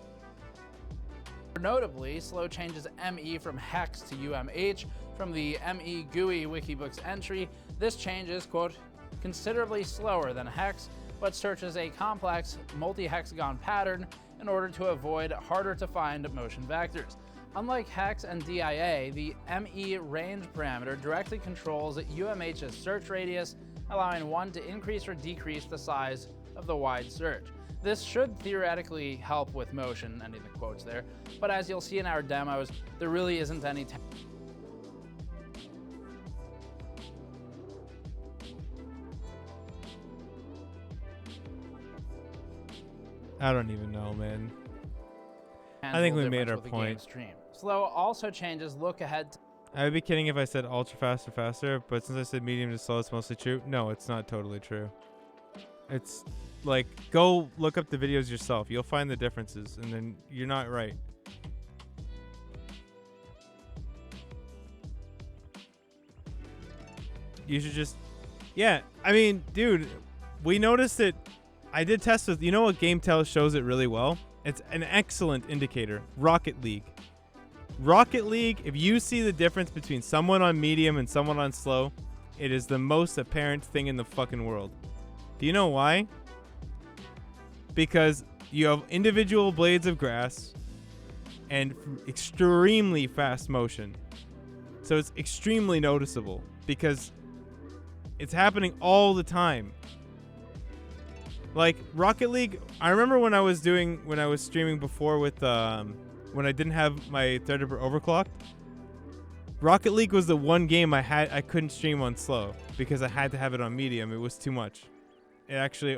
Notably, slow changes ME from hex to UMH from the ME GUI Wikibooks entry. This change is, quote, considerably slower than hex, but searches a complex multi-hexagon pattern in order to avoid harder to find motion vectors. Unlike hex and DIA, the ME range parameter directly controls UMH's search radius, allowing one to increase or decrease the size of the wide search. This should theoretically help with motion, ending the quotes there, but as you'll see in our demos, there really isn't any I don't even know, man. I think we made our point. Slow also changes look ahead. I would be kidding if I said ultra fast or faster, but since I said medium to slow, it's mostly true. No, it's not totally true. It's like, go look up the videos yourself. You'll find the differences, and then you're not right. You should just, yeah. I mean, dude, we noticed it. I did test with, you know what GameTel shows it really well? It's an excellent indicator. Rocket League. Rocket League, if you see the difference between someone on medium and someone on slow, it is the most apparent thing in the fucking world. Do you know why? Because you have individual blades of grass and extremely fast motion. So it's extremely noticeable because it's happening all the time. Like Rocket League, I remember when I was streaming before with when I didn't have my Threadripper overclocked. Rocket League was the one game I couldn't stream on slow because I had to have it on medium. It was too much. It actually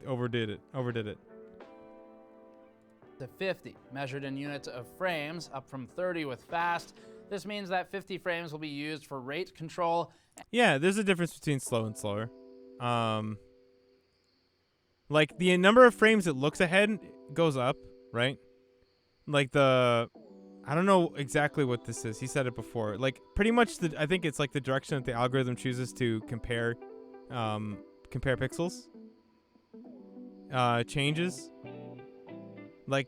overdid it. To 50, measured in units of frames, up from 30 with fast. This means that 50 frames will be used for rate control. Yeah, there's a difference between slow and slower. Like the number of frames it looks ahead goes up, right? Like I don't know exactly what this is. He said it before. Like pretty much I think it's like the direction that the algorithm chooses to compare pixels. Changes. Like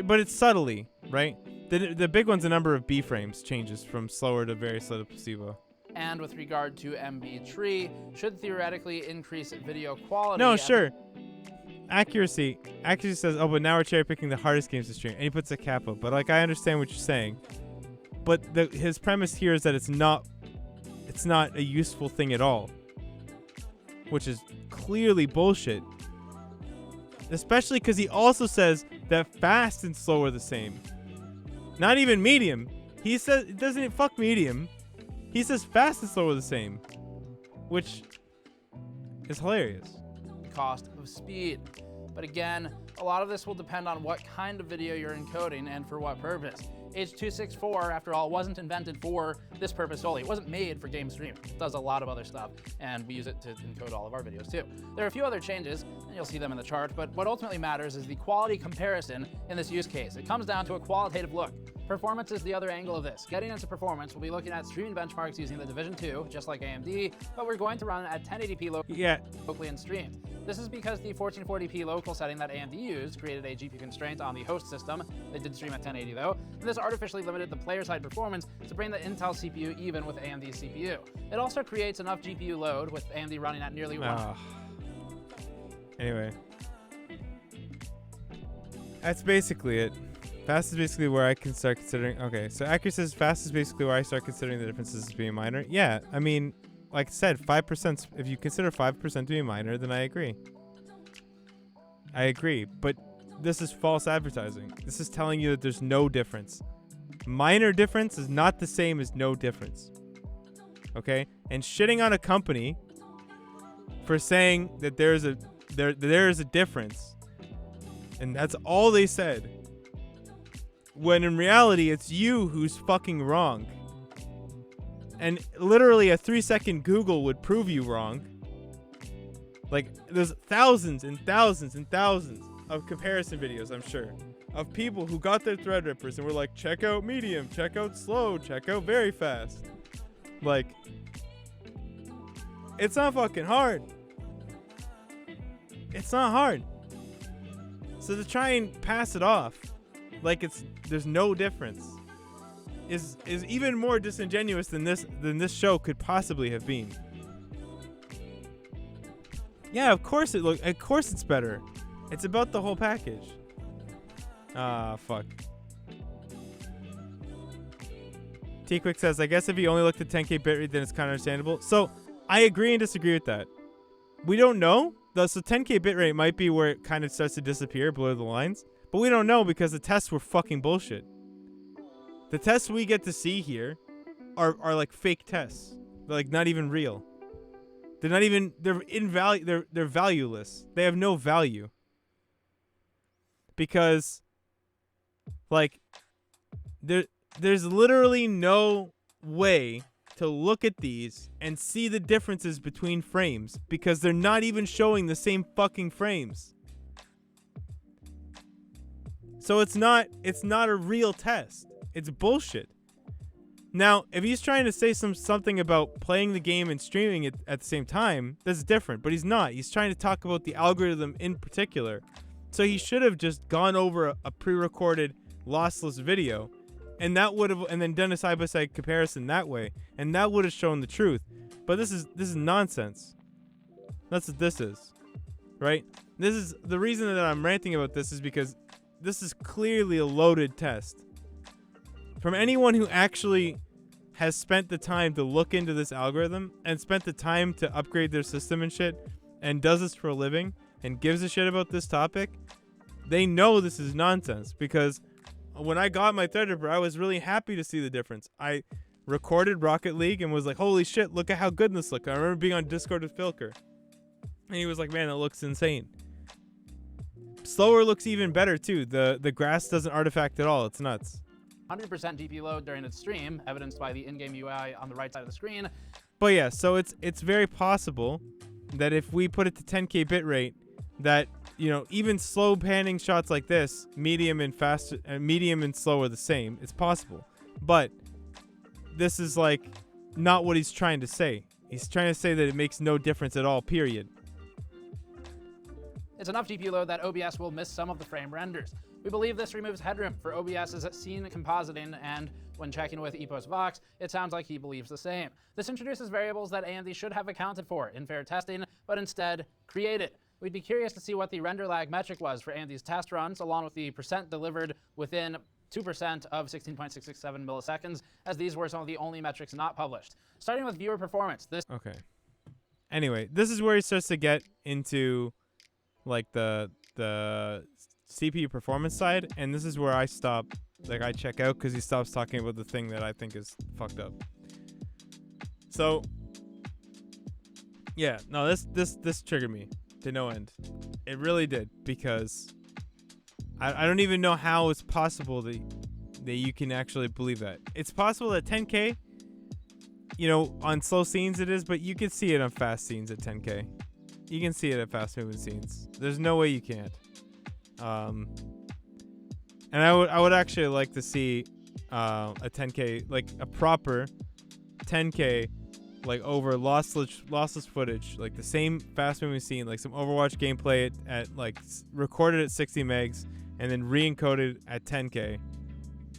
but it's subtly, right? The big one's the number of B frames changes from slower to very slow to placebo. And with regard to MB tree, should theoretically increase video quality. No, sure. Accuracy says, oh, but now we're cherry picking the hardest games to stream, and he puts a cap up. But like, I understand what you're saying, but his premise here is that it's not a useful thing at all, which is clearly bullshit. Especially because he also says that fast and slow are the same. Not even medium. He says it doesn't even fuck medium. He says fast and slow are the same, which is hilarious. Cost of speed. But again, a lot of this will depend on what kind of video you're encoding and for what purpose. H.264, after all, wasn't invented for this purpose solely. It wasn't made for game stream. It does a lot of other stuff, and we use it to encode all of our videos too. There are a few other changes, and you'll see them in the chart, but what ultimately matters is the quality comparison in this use case. It comes down to a qualitative look. Performance is the other angle of this. Getting into performance, we'll be looking at streaming benchmarks using the Division 2, just like AMD, but we're going to run at 1080p locally in stream. This is because the 1440p local setting that AMD used created a GPU constraint on the host system. They did stream at 1080 though, and this artificially limited the player-side performance to bring the Intel CPU even with AMD's CPU. It also creates enough GPU load with AMD running at nearly one. Anyway, that's basically it. Fast is basically where I can start considering. Okay, so accuracy says fast is basically where I start considering the differences as being minor. Yeah, I mean, like I said, 5%. If you consider 5% to be minor, then I agree. I agree, but this is false advertising. This is telling you that there's no difference. Minor difference is not the same as no difference. Okay, and shitting on a company for saying that there is a difference, and that's all they said. When in reality, it's you who's fucking wrong. And literally a 3-second Google would prove you wrong. Like, there's thousands and thousands and thousands of comparison videos, I'm sure, of people who got their Threadrippers and were like, check out medium, check out slow, check out very fast. Like, it's not fucking hard. It's not hard. So to try and pass it off like there's no difference is even more disingenuous than this show could possibly have been. Yeah, of course it's better. It's about the whole package. Fuck. T-Quick says, I guess if you only looked at 10K bitrate, then it's kind of understandable. So I agree and disagree with that. We don't know. So 10K bitrate might be where it kind of starts to disappear, blur the lines. But we don't know because the tests were fucking bullshit. The tests we get to see here are like fake tests. They're like not even real. They're not even, they're valueless. They have no value. Because like there's literally no way to look at these and see the differences between frames because they're not even showing the same fucking frames. So it's not a real test. It's bullshit. Now, if he's trying to say something about playing the game and streaming it at the same time, that's different. But he's not. He's trying to talk about the algorithm in particular. So he should have just gone over a pre-recorded lossless video, and then done a side-by-side comparison that way, and that would have shown the truth. But this is nonsense. That's what this is, right? This is the reason that I'm ranting about this is because this is clearly a loaded test. From anyone who actually has spent the time to look into this algorithm and spent the time to upgrade their system and shit and does this for a living and gives a shit about this topic, they know this is nonsense. Because when I got my Threadripper, I was really happy to see the difference. I recorded Rocket League and was like, holy shit, look at how good this looks. I remember being on Discord with Filker, and he was like, man, that looks insane. Slower looks even better too. The grass doesn't artifact at all. It's nuts. 100% GPU load during its stream, evidenced by the in-game UI on the right side of the screen. But yeah, so it's very possible that if we put it to 10K bitrate, that even slow panning shots like this, medium and fast, medium and slow are the same. It's possible, but this is like not what he's trying to say. He's trying to say that it makes no difference at all. Period. It's enough GPU load that OBS will miss some of the frame renders. We believe this removes headroom for OBS's scene compositing, and when checking with Epos Vox, it sounds like he believes the same. This introduces variables that AMD should have accounted for in fair testing, but instead created. We'd be curious to see what the render lag metric was for AMD's test runs, along with the percent delivered within 2% of 16.667 milliseconds, as these were some of the only metrics not published. Starting with viewer performance, Okay. Anyway, this is where he starts to get into like the CPU performance side, and this is where I stop. Like, I check out because he stops talking about the thing that I think is fucked up. So, yeah, no, this triggered me to no end. It really did, because I don't even know how it's possible that you can actually believe that. It's possible that 10K, you know, on slow scenes it is, but you can see it on fast scenes at 10K. You can see it at fast moving scenes. There's no way you can't. And I would actually like to see a 10K, like a proper 10K, like over lossless footage, like the same fast moving scene, like some Overwatch gameplay at like recorded at 60 megs and then re-encoded at 10K,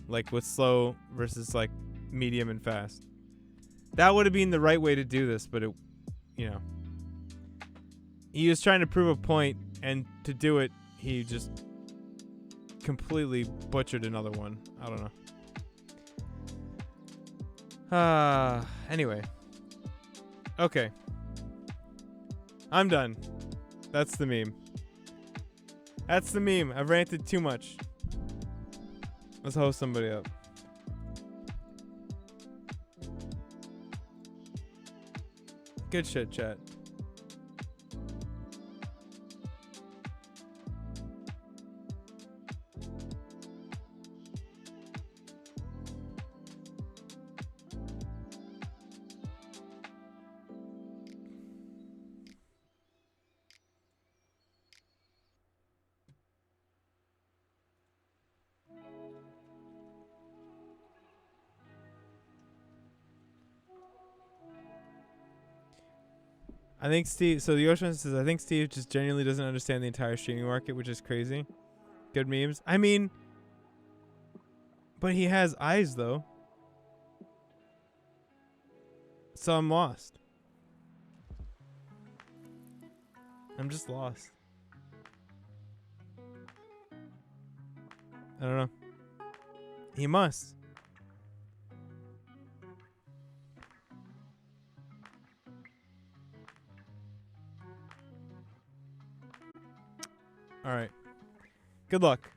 like with slow versus like medium and fast. That would have been the right way to do this, but it, you know, he was trying to prove a point, and to do it, he just completely butchered another one. I don't know. Anyway. Okay. I'm done. That's the meme. That's the meme. I've ranted too much. Let's host somebody up. Good shit, chat. I think Steve, so the Ocean says, I think Steve just genuinely doesn't understand the entire streaming market, which is crazy. Good memes. I mean, but he has eyes, though. So I'm lost. I'm just lost. I don't know. He must. All right. Good luck.